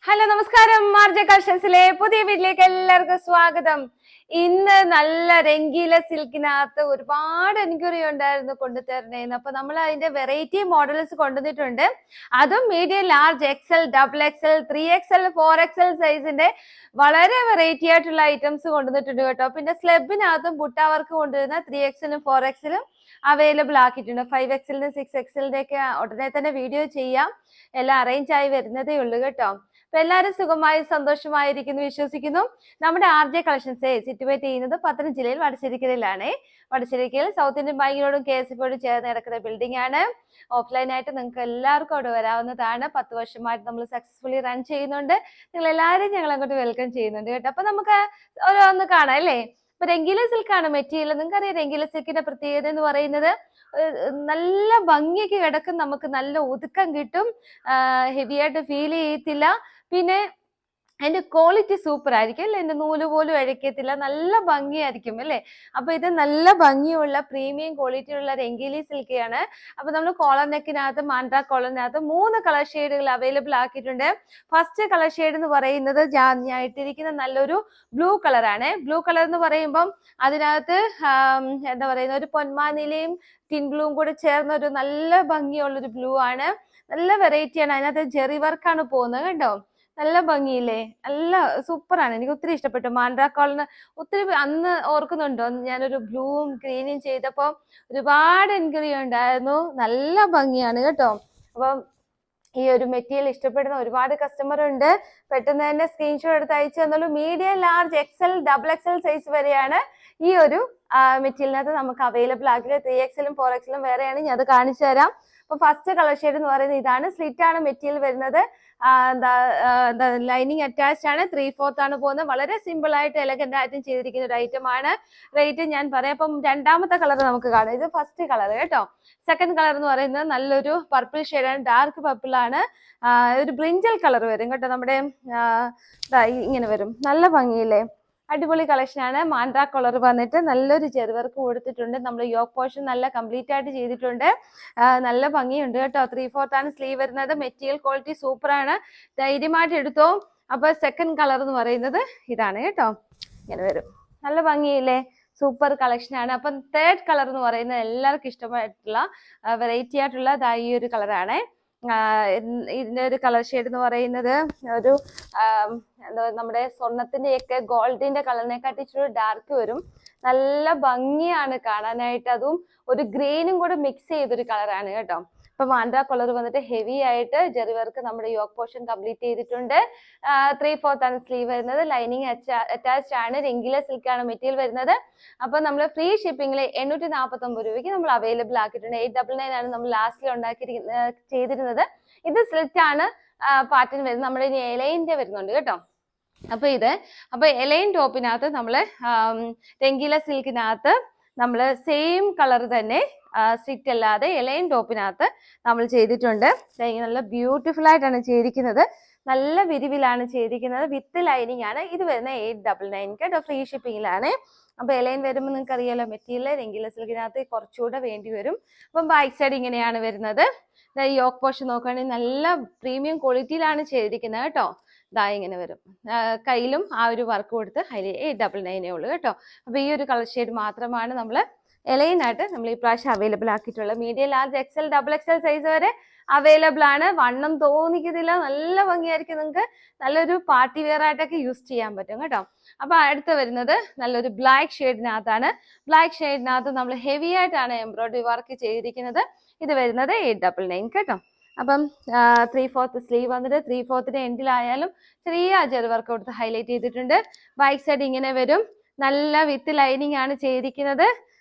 Hello നമസ്കാരം. മാർജ കളക്ഷൻസിലെ പുതിയ വീട്ടിലേക്ക് എല്ലാവർക്കും സ്വാഗതം. ഇന്ന് നല്ല രംഗീല സിൽക്കിനകത്ത് ഒരുപാട് എൻക്വയറി ഉണ്ടായിരുന്നു കൊണ്ടുതരണേന്ന്. അപ്പൊ നമ്മൾ അതിന്റെ വെറൈറ്റി മോഡൽസ് കൊണ്ടുവന്നിട്ടുണ്ട്. അതും medium, large, XL, double XL, 3XL, 4XL സൈസിന്റെ വളരെ വെറൈറ്റി ആയിട്ടുള്ള ഐറ്റംസ് കൊണ്ടുവന്നിട്ടുണ്ട് കേട്ടോ. പിന്നെ സ്ലെബിനകത്തും ബുട്ട വർക്ക് കൊണ്ടുവരുന്ന 3XL, 4XL അവൈലബിൾ ആക്കിയിട്ടുണ്ട്. 5XL, 6XL ഒക്കെ ഉടനെ തന്നെ വീഡിയോ ചെയ്യാം. എല്ലാം അറേഞ്ച് ആയി വരുന്നതേ ഉള്ളൂ കേട്ടോ. അപ്പൊ എല്ലാവരും സുഖമായി സന്തോഷമായിരിക്കുന്നു വിശ്വസിക്കുന്നു. നമ്മുടെ RJ കളക്ഷൻസ് സിറ്റുവേറ്റ് ചെയ്യുന്നത് പത്തനം ജില്ലയിൽ വടശ്ശേരിക്കരയിലാണ്. വടശ്ശേരിക്കൽ സൗത്ത് ഇന്ത്യൻ ബാങ്കിനോടും KSFയോടും ചേർന്ന് കിടക്കുന്ന ബിൽഡിംഗ് ആണ്. ഓഫ്ലൈനായിട്ട് നിങ്ങൾക്ക് എല്ലാവർക്കും അവിടെ വരാവുന്നതാണ്. 10 വർഷമായിട്ട് നമ്മൾ സക്സസ്ഫുള്ളി റൺ ചെയ്യുന്നുണ്ട്. നിങ്ങൾ എല്ലാവരും ഞങ്ങൾ അങ്ങോട്ട് വെൽക്കം ചെയ്യുന്നുണ്ട് കേട്ടോ. അപ്പൊ നമുക്ക് ഓരോന്ന് കാണാം അല്ലേ. ഇപ്പൊ രംഗീല സിൽക്കാണ് മെറ്റീരിയൽ. നിങ്ങൾക്കറിയാം രംഗീല സിൽക്കിന്റെ പ്രത്യേകത എന്ന് പറയുന്നത് നല്ല ഭംഗിയൊക്കെ കിടക്കും, നമുക്ക് നല്ല ഒതുക്കം കിട്ടും, ഹെവി ആയിട്ട് ഫീൽ ചെയ്യത്തില്ല. പിന്നെ അതിന്റെ ക്വാളിറ്റി സൂപ്പർ ആയിരിക്കും അല്ലെ. എന്റെ നൂല് പോലും അഴിക്കത്തില്ല, നല്ല ഭംഗിയായിരിക്കും അല്ലെ. അപ്പൊ ഇത് നല്ല ഭംഗിയുള്ള പ്രീമിയം ക്വാളിറ്റി ഉള്ള രംഗീലി സിൽക്കിയാണ്. അപ്പൊ നമ്മൾ കോളർ നെക്കിനകത്ത്, മാൻഡ്ര കോളറിനകത്ത് 3 കളർ ഷെയ്ഡുകൾ അവൈലബിൾ ആക്കിയിട്ടുണ്ട്. ഫസ്റ്റ് കളർ ഷെയ്ഡ് എന്ന് പറയുന്നത് ഞാൻ ഇട്ടിരിക്കുന്ന നല്ലൊരു ബ്ലൂ കളറാണ്. ബ്ലൂ കളർ എന്ന് പറയുമ്പം അതിനകത്ത് എന്താ പറയുന്ന ഒരു പൊന്മാനിലയും ടിൻ ബ്ലൂവും കൂടെ ചേർന്ന ഒരു നല്ല ഭംഗിയുള്ളൊരു ബ്ലൂ ആണ്. നല്ല വെറൈറ്റിയാണ്. അതിനകത്ത് ജെറി വർക്കാണ് പോകുന്നത് കേട്ടോ. നല്ല ഭംഗിയില്ലേ, നല്ല സൂപ്പറാണ്. എനിക്ക് ഒത്തിരി ഇഷ്ടപ്പെട്ടു. മാൻഡ്ര കോളറിന് ഒത്തിരി അന്ന് ഓർക്കുന്നുണ്ടോ, ഞാനൊരു ബ്ലൂവും ഗ്രീനും ചെയ്തപ്പോ ഒരുപാട് എൻക്വയറി ഉണ്ടായിരുന്നു. നല്ല ഭംഗിയാണ് കേട്ടോ. അപ്പം ഈ ഒരു മെറ്റീരിയൽ ഇഷ്ടപ്പെടുന്ന ഒരുപാട് കസ്റ്റമർ ഉണ്ട്. പെട്ടെന്ന് തന്നെ സ്ക്രീൻഷോട്ട് എടുത്ത് അയച്ചു തന്നോളൂ. Medium, large, XL, double XL size വരെയാണ് ഈ ഒരു മെറ്റീരിയലിനകത്ത് നമുക്ക് അവൈലബിൾ ആക്കില്ല. 3XL, 4XL വേറെയാണ്. ഞാൻ അത് കാണിച്ചു തരാം. അപ്പൊ ഫസ്റ്റ് കളർ ഷെയ്ഡ് എന്ന് പറയുന്നത് ഇതാണ്. സ്ലിറ്റ് ആണ് മെറ്റീരിയൽ വരുന്നത്. ലൈനിങ് അറ്റാച്ച്ഡ് ആണ്. 3/4 ആണ് പോകുന്നത്. വളരെ സിമ്പിൾ ആയിട്ട് എലഗന്റ് ആയിട്ടും ചെയ്തിരിക്കുന്ന ഒരു ഐറ്റം ആണ്. റേറ്റ് ഞാൻ പറയാം. അപ്പം രണ്ടാമത്തെ കളർ നമുക്ക് കാണാം. ഇത് ഫസ്റ്റ് കളർ കേട്ടോ. സെക്കൻഡ് കളർ എന്ന് പറയുന്നത് നല്ലൊരു പർപ്പിൾ ഷെയ്ഡാണ്. ഡാർക്ക് പർപ്പിൾ ആണ്. ഒരു ബ്രിഞ്ചൽ കളർ വരും കേട്ടോ. നമ്മുടെ ഇങ്ങനെ വരും. നല്ല ഭംഗിയില്ലേ, അടിപൊളി കളക്ഷൻ ആണ്. മാൻഡ്ര കളർ വന്നിട്ട് നല്ലൊരു ജെറി വർക്ക് കൊടുത്തിട്ടുണ്ട്. നമ്മൾ യോക്ക് പോർഷൻ നല്ല കംപ്ലീറ്റ് ആയിട്ട് ചെയ്തിട്ടുണ്ട്. നല്ല ഭംഗിയുണ്ട് കേട്ടോ. 3/4 ആണ് സ്ലീവ് വരുന്നത്. മെറ്റീരിയൽ ക്വാളിറ്റി സൂപ്പർ ആണ്. ധൈര്യമായിട്ട് എടുത്തോ. അപ്പൊ സെക്കൻഡ് കളർ എന്ന് പറയുന്നത് ഇതാണ് കേട്ടോ. ഇങ്ങനെ വരും. നല്ല ഭംഗിയില്ലേ, സൂപ്പർ കളക്ഷൻ ആണ്. അപ്പം തേർഡ് കളർ എന്ന് പറയുന്നത് എല്ലാവർക്കും ഇഷ്ടമായിട്ടുള്ള വെറൈറ്റി ആയിട്ടുള്ള ഈ ഒരു കളറാണ്. ഇതിന്റെ ഒരു കളർ ഷെയ്ഡ് എന്ന് പറയുന്നത് ഒരു എന്താ നമ്മുടെ സ്വർണത്തിന്റെ ഒക്കെ ഗോൾഡിന്റെ കളറിനെക്കാട്ടി ഇച്ചിരി ഡാർക്ക് വരും. നല്ല ഭംഗിയാണ് കാണാനായിട്ട്. അതും ഒരു ഗ്രീനും കൂടെ മിക്സ് ചെയ്തൊരു കളറാണ് കേട്ടോ. ഇപ്പൊ മാൻഡ്ര കളർ വന്നിട്ട് ഹെവി ആയിട്ട് ജെറി വർക്ക് നമ്മുടെ യോക്ക് പോർഷൻ കംപ്ലീറ്റ് ചെയ്തിട്ടുണ്ട്. 3/4 ആണ് സ്ലീവ് വരുന്നത്. ലൈനിങ് അറ്റാച്ച്ഡ് ആണ്. രംഗീല സിൽക്ക് ആണ് മെറ്റീരിയൽ വരുന്നത്. അപ്പൊ നമ്മൾ ഫ്രീ ഷിപ്പിംഗിൽ 849 രൂപയ്ക്ക് നമ്മൾ അവൈലബിൾ ആക്കിയിട്ടുണ്ട്. 899 ആണ് നമ്മൾ ലാസ്റ്റിൽ ചെയ്തിരുന്നത്. ഇത് സ്ലിറ്റ് ആണ് പാറ്റേൺ വരുന്നത്. നമ്മുടെ ഇനി എലൈൻ്റെ വരുന്നുണ്ട് കേട്ടോ. അപ്പൊ എലൈൻ ടോപ്പിനകത്ത് നമ്മള് രംഗീല സിൽക്കിനകത്ത് നമ്മൾ സെയിം കളർ തന്നെ സ്ട്രിക്റ്റ് അല്ലാതെ എലൈൻ ടോപ്പിനകത്ത് നമ്മൾ ചെയ്തിട്ടുണ്ട്. നല്ല ബ്യൂട്ടിഫുൾ ആയിട്ടാണ് ചെയ്തിരിക്കുന്നത്. നല്ല വിരിവിലാണ് ചെയ്തിരിക്കുന്നത്. വിത്ത് ലൈനിങ് ആണ്. ഇത് വരുന്നത് 899 കേട്ടോ. ഫ്രീ ഷിപ്പിംഗിലാണ്. അപ്പൊ എലൈൻ വരുമ്പോൾ നിങ്ങൾക്ക് അറിയാലോ, മെറ്റീരിയൽ രംഗീല സിൽക്കിനകത്ത് കുറച്ചുകൂടെ വേണ്ടി വരും. അപ്പം ബാക്ക് സൈഡ് ഇങ്ങനെയാണ് വരുന്നത്. യോക്ക് പോർഷൻ നോക്കുകയാണെങ്കിൽ നല്ല പ്രീമിയം ക്വാളിറ്റിയിലാണ് ചെയ്തിരിക്കുന്നത് കേട്ടോ. ഇങ്ങനെ വരും. കയ്യിലും ആ ഒരു വർക്ക് കൊടുത്ത് അതിൽ 899 ഉള്ളൂ കേട്ടോ. അപ്പൊ ഈ ഒരു കളർ ഷെയ്ഡ് മാത്രമാണ് നമ്മൾ എലൈനായിട്ട് നമ്മൾ ഈ പ്രാവശ്യം അവൈലബിൾ ആക്കിയിട്ടുള്ളത്. Medium, large, XL, double XL size വരെ അവൈലബിൾ ആണ്. വണ്ണം തോന്നിക്കത്തില്ല. നല്ല ഭംഗിയായിരിക്കും. നിങ്ങൾക്ക് നല്ലൊരു പാർട്ടി വെയർ ആയിട്ടൊക്കെ യൂസ് ചെയ്യാൻ പറ്റും കേട്ടോ. അപ്പൊ അടുത്ത് വരുന്നത് നല്ലൊരു ബ്ലാക്ക് ഷെയ്ഡിനകത്താണ്. ബ്ലാക്ക് ഷെയ്ഡിനകത്ത് നമ്മൾ ഹെവി ആയിട്ടാണ് എംബ്രോയിഡറി വർക്ക് ചെയ്തിരിക്കുന്നത്. ഇത് വരുന്നത് 899 കേട്ടോ. അപ്പം 3/4 സ്ലീവ് വന്നിട്ട് 3/4 എൻഡിലായാലും ചെറിയ ജെറി വർക്ക് കൊടുത്ത് ഹൈലൈറ്റ് ചെയ്തിട്ടുണ്ട്. ബാക്ക് സൈഡ് ഇങ്ങനെ വരും. നല്ല വിത്ത് ലൈനിങ് ആണ് ചെയ്തിരിക്കുന്നത്.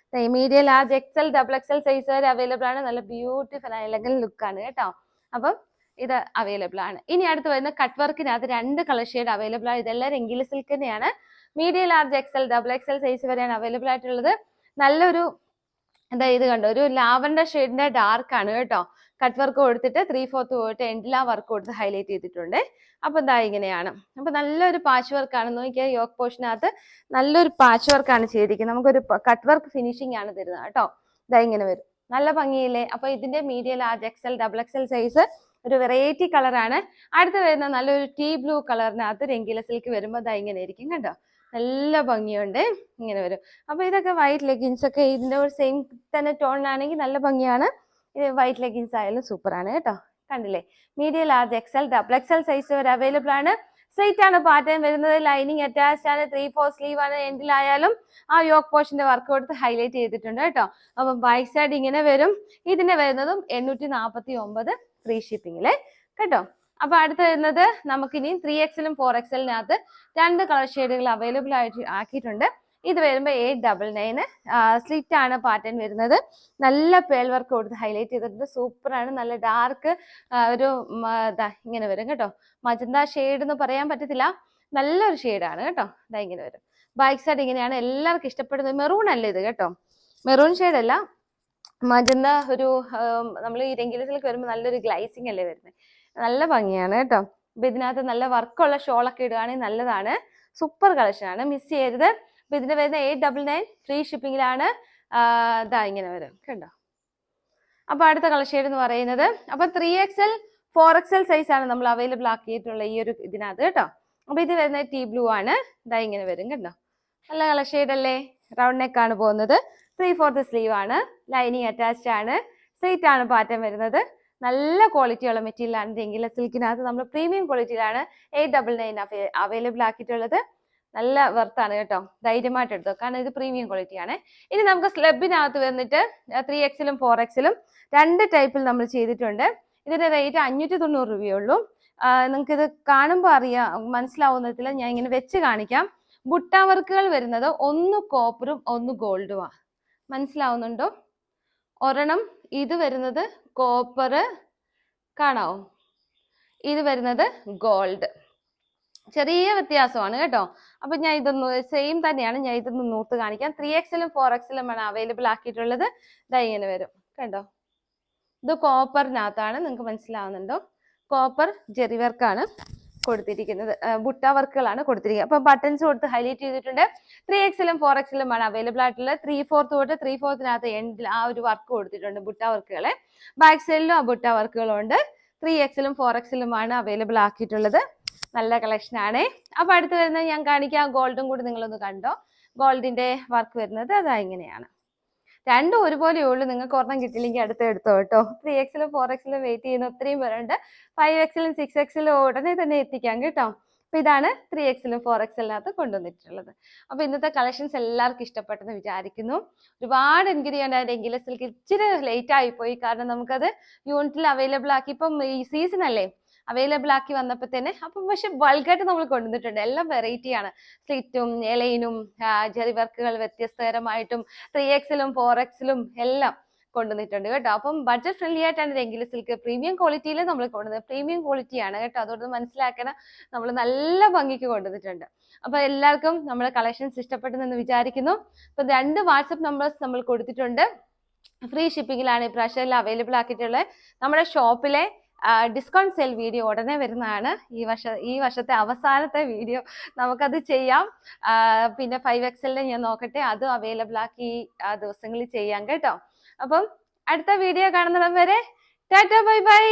Medium, large, XL, double XL size വരെ അവൈലബിൾ ആണ്. നല്ല ബ്യൂട്ടിഫുൾ എലഗന്റ് ലുക്ക് ആണ് കേട്ടോ. അപ്പം ഇത് അവൈലബിൾ ആണ്. ഇനി അടുത്ത് വരുന്ന കട്ട് വർക്കിനകത്ത് 2 കളർ ഷെയ്ഡ് അവൈലബിൾ ആണ്. ഇതെല്ലാം രംഗീല സിൽക്ക് തന്നെയാണ്. Medium, large, XL, double XL size വരെയാണ് അവൈലബിൾ ആയിട്ടുള്ളത്. നല്ലൊരു ഇത് കണ്ടോ, ഒരു ലാവൻഡർ ഷെയ്ഡിന്റെ ഡാർക്ക് ആണ് കേട്ടോ. കട്ട് വർക്ക് കൊടുത്തിട്ട് 3/4 പോയിട്ട് എൻഡിൽ ആ വർക്ക് കൊടുത്ത് ഹൈലൈറ്റ് ചെയ്തിട്ടുണ്ട്. അപ്പൊ ഇങ്ങനെയാണ്. അപ്പൊ നല്ലൊരു പാച്ച് വർക്ക് ആണ്. നോക്കിയാൽ യോക്ക് പോർഷനകത്ത് നല്ലൊരു പാച്ച് വർക്ക് ആണ് ചെയ്തിരിക്കുന്നത്. നമുക്കൊരു കട്ട് വർക്ക് ഫിനിഷിംഗ് ആണ് തരുന്നത് കേട്ടോ. ഇങ്ങനെ വരും. നല്ല ഭംഗിയില്ലേ. അപ്പൊ ഇതിന്റെ medium, large, XL, double XL size ഒരു വെറൈറ്റി കളറാണ്. അടുത്ത് വരുന്ന നല്ലൊരു ടീ ബ്ലൂ കളറിനകത്ത് രംഗീല സിൽക്ക് വരുമ്പോൾ ദാ ഇങ്ങനെ ഇരിക്കും കണ്ടോ, നല്ല ഭംഗിയുണ്ട്, ഇങ്ങനെ വരും. അപ്പൊ ഇതൊക്കെ വൈറ്റ് ലെഗിൻസ് ഒക്കെ ഇതിന്റെ ഒരു സെയിം തന്നെ ടോണിലാണെങ്കിൽ നല്ല ഭംഗിയാണ്. ഇത് വൈറ്റ് ലെഗിൻസ് ആയാലും സൂപ്പർ ആണ് കേട്ടോ. കണ്ടില്ലേ, medium, large, XL, double XL size വരെ അവൈലബിൾ ആണ്. സ്ട്രൈറ്റ് ആണ് പാറ്റേൺ വരുന്നത്, ലൈനിങ് അറ്റാച്ച്ഡ് ആണ്, 3/4 സ്ലീവ് ആണ്. എൻഡിലായാലും ആ യോക്ക് പോർഷന്റെ വർക്ക് കൊടുത്ത് ഹൈലൈറ്റ് ചെയ്തിട്ടുണ്ട് കേട്ടോ. അപ്പം ബാക്ക് സൈഡ് ഇങ്ങനെ വരും. ഇതിന്റെ വരുന്നതും 849 ഫ്രീ ഷിപ്പിംഗില് കേട്ടോ. അപ്പൊ അടുത്ത് വരുന്നത് നമുക്കിനി 3XL 4XL രണ്ട് കളർ ഷെയ്ഡുകൾ അവൈലബിൾ ആയിട്ട് ആക്കിയിട്ടുണ്ട്. ഇത് വരുമ്പോൾ 899 സ്ലിറ്റ് ആണ് പാറ്റേൺ വരുന്നത്. നല്ല പേൾ വർക്ക് കൊടുത്ത് ഹൈലൈറ്റ് ചെയ്തിട്ടുണ്ട്, സൂപ്പർ ആണ്. നല്ല ഡാർക്ക് ഒരു ഇങ്ങനെ വരും കേട്ടോ. മജന്ത ഷെയ്ഡ് എന്ന് പറയാൻ പറ്റത്തില്ല, നല്ലൊരു ഷെയ്ഡാണ് കേട്ടോ. ഇതാ ഇങ്ങനെ വരും. ബാക്ക് സൈഡ് ഇങ്ങനെയാണ്, എല്ലാവർക്കും ഇഷ്ടപ്പെടുന്നത്. മെറൂൺ അല്ല ഇത് കേട്ടോ, മെറൂൺ ഷെയ്ഡ് അല്ല, മജന്ത ഒരു നമ്മൾ ഈ രംഗീല സിൽക്ക് വരുമ്പോൾ നല്ലൊരു ഗ്ലൈസിങ് അല്ലേ വരുന്നത്, നല്ല ഭംഗിയാണ് കേട്ടോ. അപ്പൊ ഇതിനകത്ത് നല്ല വർക്കുള്ള ഷോളൊക്കെ ഇടുകയാണെങ്കിൽ നല്ലതാണ്, സൂപ്പർ കളക്ഷൻ ആണ്, മിസ് ചെയ്യരുത്. അപ്പൊ ഇതിന്റെ വരുന്ന 899 ഫ്രീ ഷിപ്പിംഗിലാണ്. ഇതാ ഇങ്ങനെ വരും കണ്ടോ. അപ്പൊ അടുത്ത കളർ ഷെയ്ഡ് എന്ന് പറയുന്നത്, അപ്പൊ 3XL 4XL സൈസ് ആണ് നമ്മൾ അവൈലബിൾ ആക്കിയിട്ടുള്ള ഈ ഒരു ഇതിനകത്ത് കേട്ടോ. അപ്പൊ ഇത് വരുന്നത് ടീ ബ്ലൂ ആണ്, ഇതാ ഇങ്ങനെ വരും കണ്ടോ, നല്ല കളർ ഷെയ്ഡ് അല്ലേ. റൗണ്ട് നെക്ക് ആണ് പോകുന്നത്, 3/4 സ്ലീവ് ആണ്, ലൈനിങ് അറ്റാച്ച്ഡ് ആണ്, സ്ട്രൈറ്റ് ആണ് പാറ്റേൺ വരുന്നത്. നല്ല ക്വാളിറ്റിയുള്ള മെറ്റീരിയൽ ആണ്. രംഗീല സിൽക്കിനകത്ത് നമ്മൾ പ്രീമിയം ക്വാളിറ്റിയിലാണ് 899 അവൈലബിൾ ആക്കിയിട്ടുള്ളത്. നല്ല വർത്താണ് കേട്ടോ, ധൈര്യമായിട്ട് എടുത്തോ, കാരണം ഇത് പ്രീമിയം ക്വാളിറ്റി ആണ്. ഇനി നമുക്ക് സ്ലബിനകത്ത് വന്നിട്ട് 3XL 4XL രണ്ട് ടൈപ്പിൽ നമ്മൾ ചെയ്തിട്ടുണ്ട്. ഇതിന്റെ റേറ്റ് 590 രൂപയേ ഉള്ളൂ. നിങ്ങൾക്ക് ഇത് കാണുമ്പോൾ മനസ്സിലാവുന്നതിൽ ഞാൻ ഇങ്ങനെ വെച്ച് കാണിക്കാം. ബുട്ട വർക്കുകൾ വരുന്നത് ഒന്ന് കോപ്പറും ഒന്ന് ഗോൾഡുമാ, മനസ്സിലാവുന്നുണ്ടോ? ഒരെണ്ണം ഇത് വരുന്നത് കോപ്പർ കാണാവോ, ഇത് വരുന്നത് ഗോൾഡ്, ചെറിയ വ്യത്യാസമാണ് കേട്ടോ. അപ്പൊ ഞാൻ ഇതൊന്ന് സെയിം തന്നെയാണ്, ഞാൻ ഇതൊന്ന് നൂത്ത് കാണിക്കാം. 3XL 4XL ആണ് അവൈലബിൾ ആക്കിയിട്ടുള്ളത്. ഇതാ ഇങ്ങനെ വരും കണ്ടോ, ഇത് കോപ്പറിനകത്താണ്, നിങ്ങൾക്ക് മനസ്സിലാവുന്നുണ്ടോ? കോപ്പർ ജെറി വർക്കാണ് കൊടുത്തിരിക്കുന്നത്, ബുട്ട വർക്കുകളാണ് കൊടുത്തിരിക്കുന്നത്. അപ്പൊ ബട്ടൺസ് കൊടുത്ത് ഹൈലൈറ്റ് ചെയ്തിട്ടുണ്ട്. 3XL 4XL ആണ് അവൈലബിൾ ആയിട്ടുള്ളത്. 3/4 തൊട്ട് 3/4 എൻഡിൽ ആ ഒരു വർക്ക് കൊടുത്തിട്ടുണ്ട്, ബുട്ട വർക്കുകളെ. ബാക്ക് സൈഡിലും ആ ബുട്ട വർക്കുകളുണ്ട്. 3XL 4XL ആണ് അവൈലബിൾ ആക്കിയിട്ടുള്ളത്. നല്ല കളക്ഷൻ ആണ്. അപ്പൊ അടുത്ത് വരുന്നത് ഞാൻ കാണിക്കാം, ഗോൾഡും കൂടി നിങ്ങളൊന്ന് കണ്ടോ. ഗോൾഡിന്റെ വർക്ക് വരുന്നത് അതാ ഇങ്ങനെയാണ്. രണ്ടും ഒരുപോലെ ഉള്ളൂ, നിങ്ങൾക്ക് ഒരെണ്ണം കിട്ടില്ലെങ്കിൽ അടുത്ത് എടുത്തോ കേട്ടോ. 3XL 4XL വെയിറ്റ് ചെയ്യുന്ന ഒത്തിരിയും പേരുണ്ട്. 5XL 6XL ഉടനെ തന്നെ എത്തിക്കാം കേട്ടോ. അപ്പൊ ഇതാണ് 3XL 4XL കൊണ്ടുവന്നിട്ടുള്ളത്. അപ്പൊ ഇന്നത്തെ കളക്ഷൻസ് എല്ലാവർക്കും ഇഷ്ടപ്പെട്ടെന്ന് വിചാരിക്കുന്നു. ഒരുപാട് എൻക്വയറി ഉണ്ട്. രംഗീല സിൽക്ക് ഇച്ചിരി ലേറ്റ് ആയിപ്പോയി, കാരണം നമുക്കത് യൂണിറ്റിൽ അവൈലബിൾ ആക്കി, ഇപ്പം ഈ സീസൺ അല്ലേ അവൈലബിൾ ആക്കി വന്നപ്പോൾ തന്നെ. അപ്പം പക്ഷെ ബൾക്കായിട്ട് നമ്മൾ കൊണ്ടുവന്നിട്ടുണ്ട്, എല്ലാം വെറൈറ്റി ആണ്. സ്ലിറ്റും എലൈനും ജെറി വർക്കുകൾ വ്യത്യസ്തകരമായിട്ടും 3XL 4XL എല്ലാം കൊണ്ടുവന്നിട്ടുണ്ട് കേട്ടോ. അപ്പം ബഡ്ജറ്റ് ഫ്രണ്ട്ലി ആയിട്ടാണ് രംഗീല സിൽക്ക് പ്രീമിയം ക്വാളിറ്റിയിൽ നമ്മൾ കൊണ്ടുവന്നത്. പ്രീമിയം ക്വാളിറ്റിയാണ് കേട്ടോ, അതുകൊണ്ട് മനസ്സിലാക്കണം, നമ്മൾ നല്ല ഭംഗിക്ക് കൊണ്ടുവന്നിട്ടുണ്ട്. അപ്പൊ എല്ലാവർക്കും നമ്മുടെ കളക്ഷൻസ് ഇഷ്ടപ്പെട്ടെന്ന് വിചാരിക്കുന്നു. അപ്പൊ 2 വാട്സപ്പ് നമ്പേഴ്സ് നമ്മൾ കൊടുത്തിട്ടുണ്ട്. ഫ്രീ ഷിപ്പിംഗിലാണ് ഇപ്രാവശ്യം അവൈലബിൾ ആക്കിയിട്ടുള്ളത്. നമ്മുടെ ഷോപ്പിലെ ഡിസ്കൗണ്ട് സെയിൽ വീഡിയോ ഉടനെ വരുന്നതാണ്. ഈ വർഷത്തെ അവസാനത്തെ വീഡിയോ നമുക്കത് ചെയ്യാം. പിന്നെ 5XL ഞാൻ നോക്കട്ടെ, അതും അവൈലബിൾ ആക്കി ആ ദിവസങ്ങളിൽ ചെയ്യാം കേട്ടോ. അപ്പം അടുത്ത വീഡിയോ കാണുന്നിടം വരെ ടാറ്റ ബൈ ബൈ.